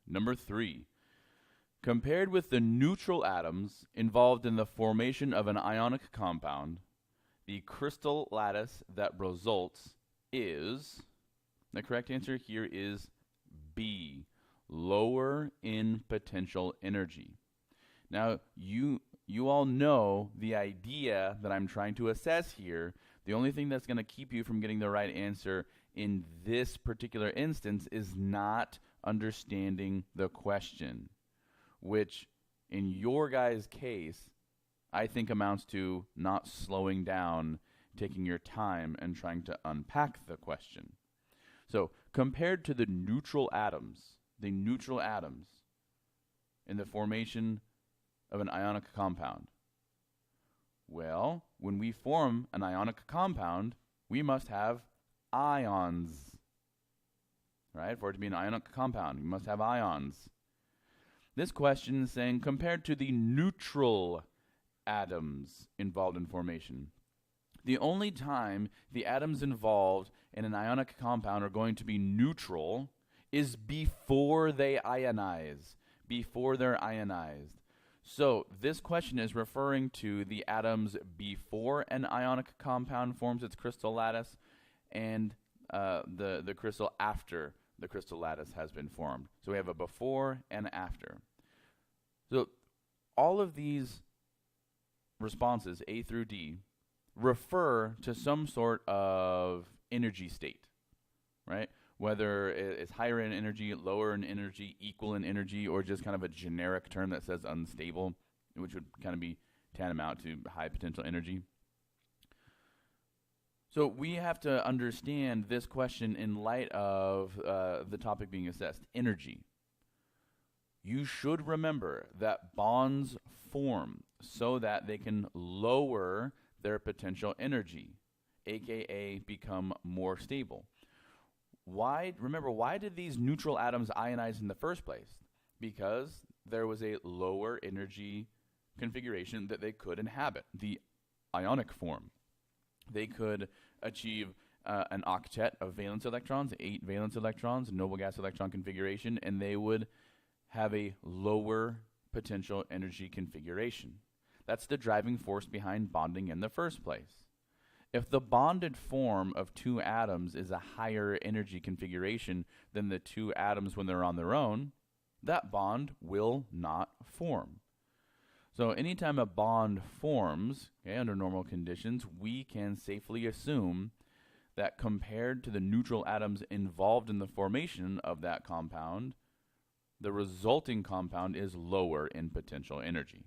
Number 3. Compared with the neutral atoms involved in the formation of an ionic compound, the crystal lattice that results is, the correct answer here is B, lower in potential energy. Now, you all know the idea that I'm trying to assess here. The only thing that's going to keep you from getting the right answer in this particular instance is not understanding the question, which in your guys' case, I think amounts to not slowing down, taking your time, and trying to unpack the question. So, compared to the neutral atoms in the formation of an ionic compound, well, when we form an ionic compound, we must have ions, right? For it to be an ionic compound, we must have ions. This question is saying, compared to the neutral atoms involved in formation, the only time the atoms involved in an ionic compound are going to be neutral is before they ionize, before they're ionized. So this question is referring to the atoms before an ionic compound forms its crystal lattice and the crystal after the crystal lattice has been formed. So we have a before and after. So all of these responses, A through D, refer to some sort of energy state, right? Whether it's higher in energy, lower in energy, equal in energy, or just kind of a generic term that says unstable, which would kind of be tantamount to high potential energy. So we have to understand this question in light of the topic being assessed, energy. You should remember that bonds form so that they can lower their potential energy, aka become more stable. Why did these neutral atoms ionize in the first place? Because there was a lower energy configuration that they could inhabit, the ionic form. They could achieve an octet of valence electrons, 8 valence electrons, noble gas electron configuration, and they would have a lower potential energy configuration. That's the driving force behind bonding in the first place. If the bonded form of two atoms is a higher energy configuration than the two atoms when they're on their own, that bond will not form. So anytime a bond forms, under normal conditions, we can safely assume that compared to the neutral atoms involved in the formation of that compound, the resulting compound is lower in potential energy.